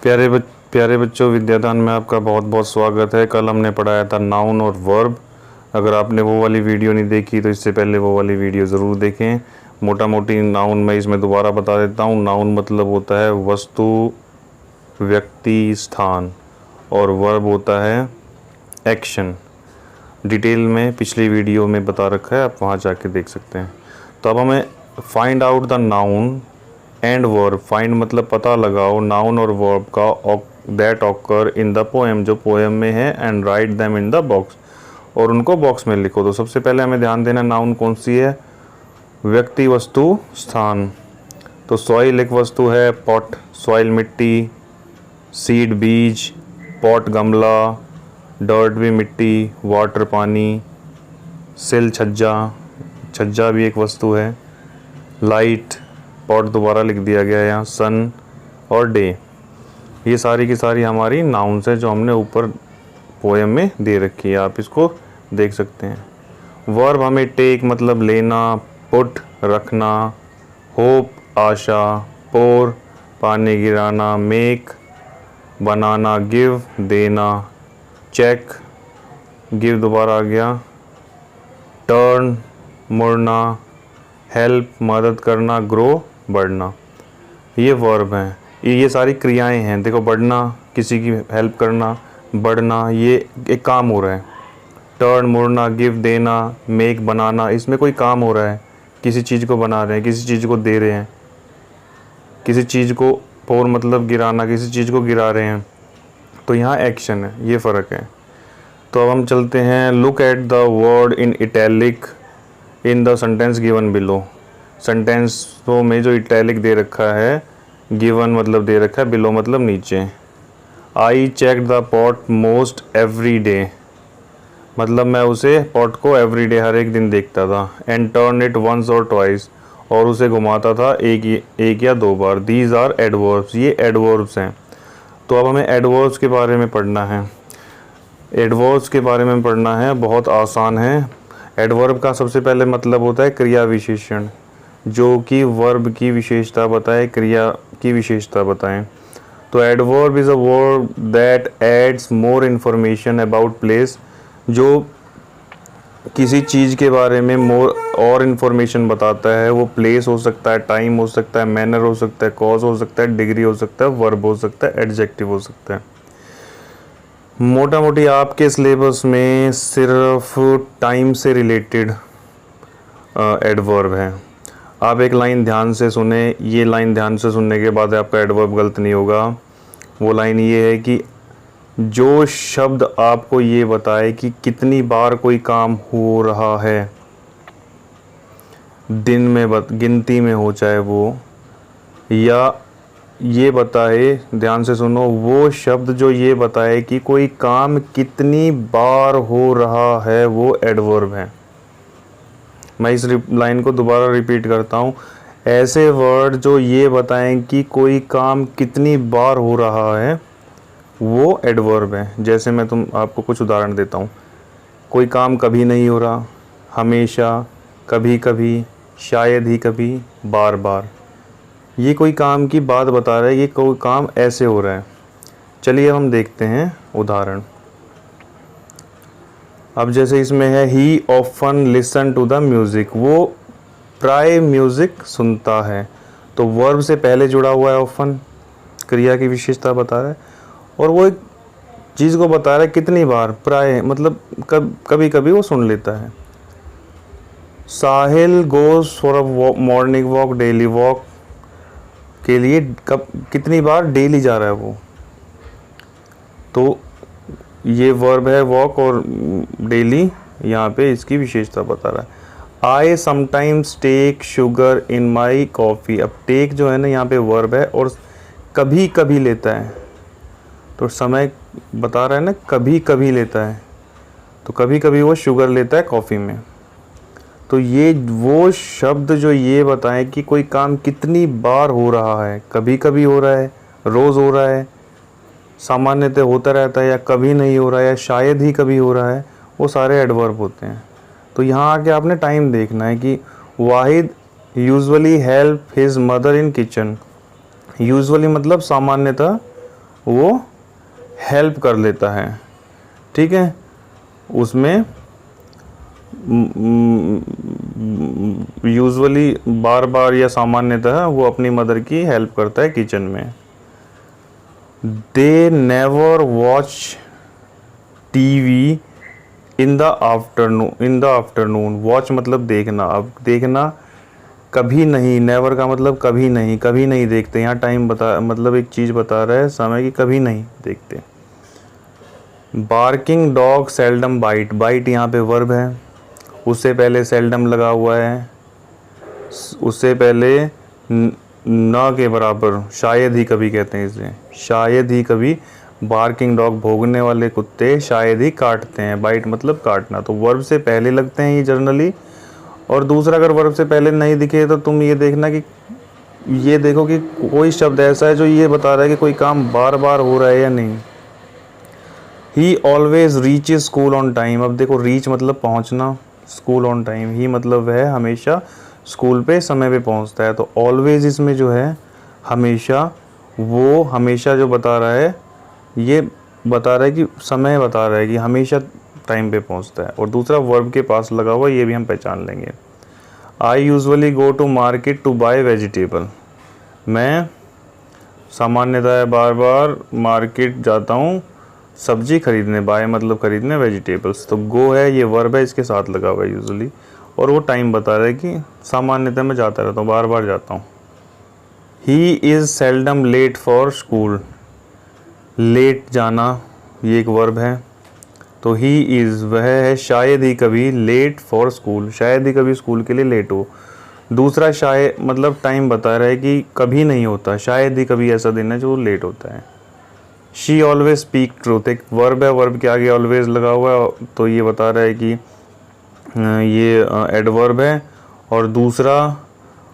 प्यारे बच्चों, विद्यादान में आपका बहुत बहुत स्वागत है। कल हमने पढ़ाया था नाउन और वर्ब। अगर आपने वो वाली वीडियो नहीं देखी तो इससे पहले वो वाली वीडियो ज़रूर देखें। मोटा मोटी नाउन मैं इसमें दोबारा बता देता हूँ। नाउन मतलब होता है वस्तु, व्यक्ति, स्थान, और वर्ब होता है एक्शन। डिटेल में पिछली वीडियो में बता रखा है, आप वहाँ जाके देख सकते हैं। तो अब हमें find out the noun and verb. Find मतलब पता लगाओ नाउन और वर्ब का that occur in the poem, जो पोएम में है, and write them in the box, और उनको बॉक्स में लिखो। तो सबसे पहले हमें ध्यान देना नाउन कौन सी है, व्यक्ति, वस्तु, स्थान। तो सॉइल एक वस्तु है, पॉट सॉइल मिट्टी, सीड बीज, पॉट गमला, डर्ट भी मिट्टी, वाटर पानी, सिल छज्जा, छज्जा भी एक वस्तु है, लाइट पॉट दोबारा लिख दिया गया है यहाँ, सन और डे। ये सारी की सारी हमारी नाउन्स है जो हमने ऊपर पोएम में दे रखी है, आप इसको देख सकते हैं। वर्ब हमें टेक मतलब लेना, पुट रखना, होप आशा, पोर पानी गिराना, मेक बनाना, गिव देना, चेक गिव दोबारा आ गया, टर्न मुड़ना, हेल्प मदद करना, ग्रो बढ़ना। ये वर्ब हैं, ये सारी क्रियाएं हैं। देखो, बढ़ना किसी की हेल्प करना, बढ़ना ये एक काम हो रहा है। टर्न मुड़ना, गिव देना, मेक बनाना, इसमें कोई काम हो रहा है, किसी चीज़ को बना रहे हैं, किसी चीज़ को दे रहे हैं, किसी चीज़ को, पोर मतलब गिराना, किसी चीज़ को गिरा रहे हैं। तो यहाँ एक्शन है, ये फ़र्क है। तो अब हम चलते हैं, look at the word in italic in the sentence given below. सेंटेंसों में जो इटैलिक दे रखा है, गिवन मतलब दे रखा है, बिलो मतलब नीचे। I check the pot most every day, मतलब मैं उसे पॉट को एवरी डे हर एक दिन देखता था। एंड टर्न इट वंस और ट्वाइस, और उसे घुमाता था एक या दो बार। दीज आर एडवर्ब्स, ये एडवर्ब्स हैं। तो अब हमें एडवर्ब्स के बारे में पढ़ना है। एडवर्ब्स के बारे में पढ़ना है, बहुत आसान है। एडवर्ब का सबसे पहले मतलब होता है क्रिया विशेषण, जो कि वर्ब की विशेषता बताए, क्रिया की विशेषता बताएं। तो adverb is a verb that adds more information about place, जो किसी चीज़ के बारे में मोर और इन्फॉर्मेशन बताता है। वो प्लेस हो सकता है, टाइम हो सकता है, मैनर हो सकता है, कॉज हो सकता है, डिग्री हो सकता है, वर्ब हो सकता है, एडजेक्टिव हो सकता है। मोटा मोटी आपके सिलेबस में सिर्फ टाइम से रिलेटेड एडवर्ब है। आप एक लाइन ध्यान से सुने, ये लाइन ध्यान से सुनने के बाद आपका एडवर्ब गलत नहीं होगा। वो लाइन ये है कि जो शब्द आपको ये बताए कि कितनी बार कोई काम हो रहा है, दिन में गिनती में हो चाहे वो, या ये बताए, ध्यान से सुनो, वो शब्द जो ये बताए कि कोई काम कितनी बार हो रहा है, वो एडवर्ब है। मैं इस लाइन को दोबारा रिपीट करता हूँ। ऐसे वर्ड जो ये बताएं कि कोई काम कितनी बार हो रहा है, वो एडवर्ब है। जैसे मैं आपको कुछ उदाहरण देता हूँ। कोई काम कभी नहीं हो रहा, हमेशा, कभी कभी, शायद ही कभी, बार बार। ये कोई काम की बात बता रहा है, ये कोई काम ऐसे हो रहा है। चलिए हम देखते हैं उदाहरण। अब जैसे इसमें है, he often listen to the music, वो प्राय म्यूज़िक सुनता है। तो वर्ब से पहले जुड़ा हुआ है ऑफन, क्रिया की विशेषता बता रहा है, और वो एक चीज़ को बता रहा है कितनी बार, प्राय मतलब कभी कभी वो सुन लेता है। Sahil goes for a morning walk, daily walk के लिए कितनी बार डेली जा रहा है वो। तो ये वर्ब है वॉक, और डेली यहाँ पे इसकी विशेषता बता रहा है। I sometimes take sugar in my coffee. अब टेक जो है ना यहाँ पे वर्ब है, और कभी कभी लेता है, तो समय बता रहा है ना, कभी कभी लेता है, तो कभी कभी वो शुगर लेता है कॉफ़ी में। तो ये वो शब्द जो ये बताएं कि कोई काम कितनी बार हो रहा है, कभी कभी हो रहा है, रोज़ हो रहा है, सामान्यतः होता रहता है, या कभी नहीं हो रहा है, या शायद ही कभी हो रहा है, वो सारे एडवर्ब होते हैं। तो यहाँ आके आपने टाइम देखना है कि Wahid usually help his mother in kitchen. Usually मतलब सामान्यतः, वो हेल्प कर लेता है, ठीक है। उसमें यूजुअली बार बार या सामान्यतः वो अपनी मदर की हेल्प करता है किचन में। They never watch TV in the afternoon. Watch मतलब देखना, अब देखना कभी नहीं, नेवर का मतलब कभी नहीं, कभी नहीं देखते। यहाँ टाइम बता मतलब एक चीज़ बता रहा है समय की, कभी नहीं देखते। Barking dog seldom bite, bite यहाँ पे वर्ब है, उससे पहले सेल्डम लगा हुआ है, उससे पहले न के बराबर शायद ही कभी कहते हैं इसे, शायद ही कभी। बार्किंग डॉग भौंकने वाले कुत्ते शायद ही काटते हैं, बाइट मतलब काटना। तो वर्ब से पहले लगते हैं ये जनरली। और दूसरा, अगर वर्ब से पहले नहीं दिखे तो तुम ये देखना कि ये देखो कि कोई शब्द ऐसा है जो ये बता रहा है कि कोई काम बार बार हो रहा है या नहीं। ही always reaches school on time. अब देखो रीच मतलब पहुंचना, स्कूल ऑन टाइम, ही मतलब है हमेशा स्कूल पे समय पे पहुंचता है। तो ऑलवेज इसमें जो है हमेशा, वो हमेशा जो बता रहा है ये बता रहा है कि समय बता रहा है कि हमेशा टाइम पे पहुंचता है। और दूसरा वर्ब के पास लगा हुआ, ये भी हम पहचान लेंगे। I usually go to market to buy vegetable. मैं सामान्यतः बार बार मार्केट जाता हूँ सब्जी खरीदने, बाय मतलब खरीदने, वेजिटेबल्स। तो गो है ये वर्ब है, इसके साथ लगा हुआ है यूजुअली। और वो टाइम बता रहा है कि सामान्यतः मैं जाता रहता हूँ, बार बार जाता हूँ। He is seldom late for school. Late जाना ये एक वर्ब है। तो ही इज़ वह है शायद ही कभी लेट फॉर स्कूल, शायद ही कभी स्कूल के लिए लेट हो। दूसरा शायद मतलब टाइम बता रहा है कि कभी नहीं होता, शायद ही कभी ऐसा दिन है जो लेट होता है। शी ऑलवेज स्पीक ट्रूथ एक वर्ब है, वर्ब के आगे ऑलवेज लगा हुआ है, तो ये बता रहा है कि ये एडवर्ब है। और दूसरा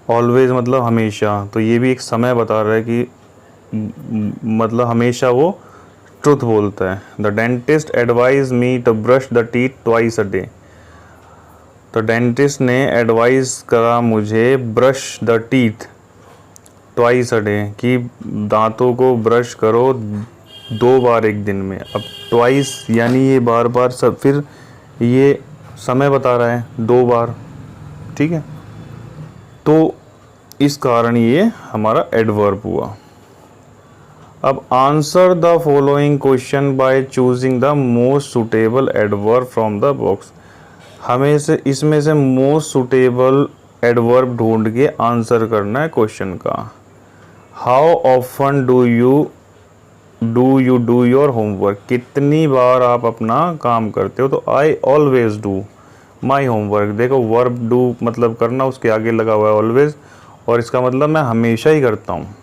ऑलवेज मतलब हमेशा, तो ये भी एक समय बता रहा है कि मतलब हमेशा वो ट्रुथ बोलता है। The dentist advise me to brush the teeth twice a day. तो डेंटिस्ट ने एडवाइस करा मुझे brush the teeth twice a day, कि दांतों को ब्रश करो 2 बार एक दिन में। अब ट्वाइस यानी ये बार बार, सब फिर ये समय बता रहा है 2 बार, ठीक है। तो इस कारण ये हमारा एडवर्ब हुआ। अब answer the following question by choosing the most suitable adverb from the box. हमें से इसमें से मोस्ट सुटेबल एडवर्ब ढूंढ के आंसर करना है क्वेश्चन का। How often do you do your homework. कितनी बार आप अपना काम करते हो। तो I always do my homework. देखो वर्ब डू मतलब करना, उसके आगे लगा हुआ है ऑलवेज, और इसका मतलब मैं हमेशा ही करता हूँ।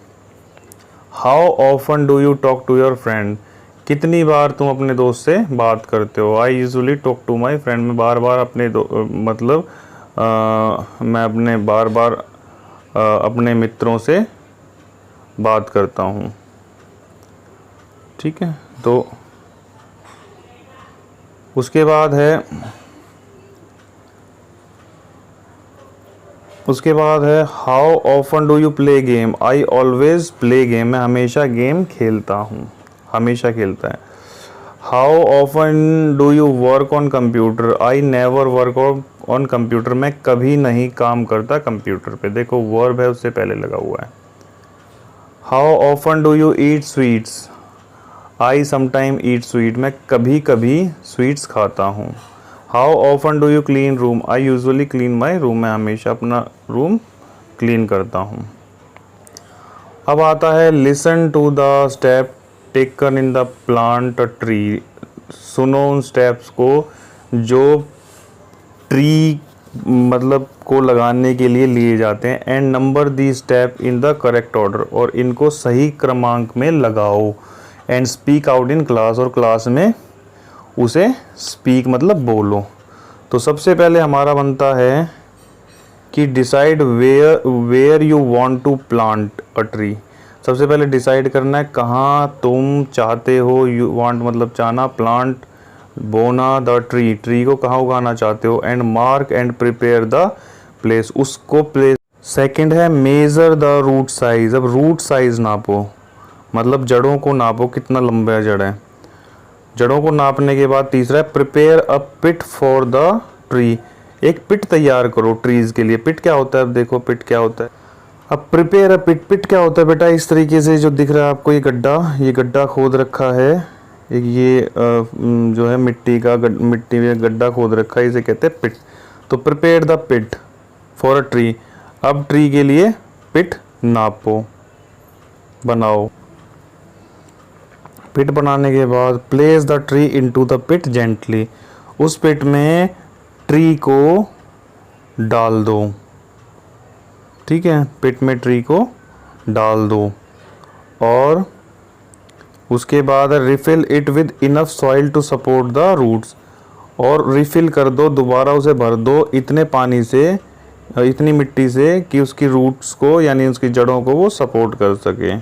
How often do you talk to your friend. कितनी बार तुम अपने दोस्त से बात करते हो। I usually talk to my friend. मैं बार बार अपने मतलब मैं अपने बार बार अपने मित्रों से बात करता हूँ, ठीक है। तो उसके बाद है how often do you play game. I always play game. मैं हमेशा गेम खेलता हूँ, हमेशा खेलता है। How often do you work on computer. I never work on computer. मैं कभी नहीं काम करता कंप्यूटर पे। देखो वर्ब है, उससे पहले लगा हुआ है। How often do you eat sweets. I sometime eat sweet. मैं कभी कभी स्वीट्स खाता हूँ। How often do you clean room. I usually clean my room. मैं हमेशा अपना रूम क्लीन करता हूँ। अब आता है listen to the step taken in the plant tree. सुनो उन स्टेप्स को जो ट्री मतलब को लगाने के लिए लिए जाते हैं। And number the step in the correct order. और इनको सही क्रमांक में लगाओ। And speak out in class. और क्लास में उसे स्पीक मतलब बोलो। तो सबसे पहले हमारा बनता है कि decide where you want to plant a tree. सबसे पहले डिसाइड करना है कहाँ तुम चाहते हो। यू वांट मतलब चाहना, प्लांट बोना, द ट्री ट्री को कहाँ उगाना चाहते हो। And mark and prepare the place, उसको प्लेस। सेकंड है मेजर द रूट साइज। अब रूट साइज नापो, मतलब जड़ों को नापो, कितना लंबा जड़ है। जड़ों को नापने के बाद तीसरा है prepare a pit for the tree. एक पिट तैयार करो ट्रीज के लिए। पिट क्या होता है, अब देखो पिट क्या होता है। अब प्रिपेयर अ पिट, पिट क्या होता है बेटा, इस तरीके से जो दिख रहा है आपको, ये गड्ढा खोद रखा है। एक ये जो है मिट्टी में गड्ढा खोद रखा है, इसे कहते हैं पिट। तो prepare the pit for a tree. अब ट्री के लिए पिट नापो, बनाओ। पिट बनाने के बाद place the tree into the pit gently. उस पिट में ट्री को डाल दो, ठीक है, पिट में ट्री को डाल दो। और उसके बाद refill it with enough soil to support the roots. और रिफिल कर दो, दोबारा उसे भर दो इतने पानी से, इतनी मिट्टी से कि उसकी रूट्स को यानी उसकी जड़ों को वो सपोर्ट कर सके।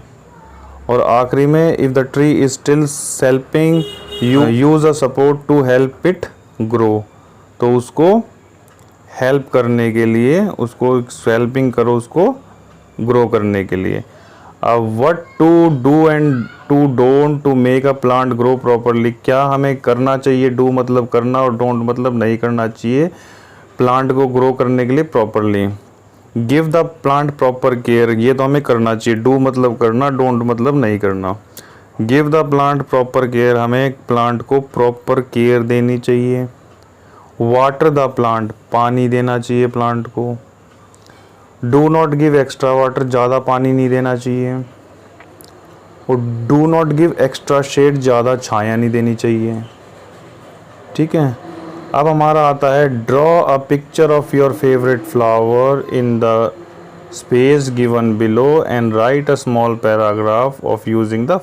और आखिरी में if the tree is still sapling use a support to help it grow. तो उसको हेल्प करने के लिए, उसको हेल्पिंग करो उसको ग्रो करने के लिए। अब what to do and to don't to make a plant grow properly. क्या हमें करना चाहिए, डू मतलब करना और डोंट मतलब नहीं करना चाहिए, प्लांट को ग्रो करने के लिए properly. Give the plant proper care, ये तो हमें करना चाहिए। डू मतलब करना, डोंट मतलब नहीं करना। Give the plant proper care, हमें प्लांट को प्रॉपर केयर देनी चाहिए। वाटर द प्लांट, पानी देना चाहिए प्लांट को। Do not give extra water, ज़्यादा पानी नहीं देना चाहिए। और do not give extra shade, ज़्यादा छाया नहीं देनी चाहिए, ठीक है। अब हमारा आता है draw a picture of your favourite flower in the space given below and right a small paragraph of using the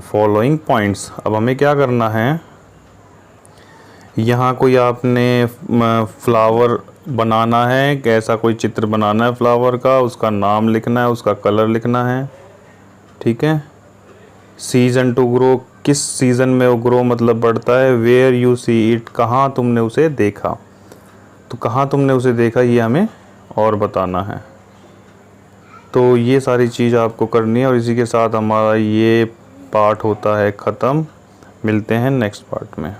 following points. अब हमें क्या करना है, यहाँ कोई आपने फ्लावर बनाना है, कैसा कोई चित्र बनाना है फ्लावर का, उसका नाम लिखना है, उसका कलर लिखना है, ठीक है। सीजन टू ग्रो, किस सीज़न में वो ग्रो मतलब बढ़ता है। वेयर यू सी इट, कहाँ तुमने उसे देखा। तो कहाँ तुमने उसे देखा ये हमें और बताना है। तो ये सारी चीज़ आपको करनी है और इसी के साथ हमारा ये पार्ट होता है ख़त्म। मिलते हैं नेक्स्ट पार्ट में।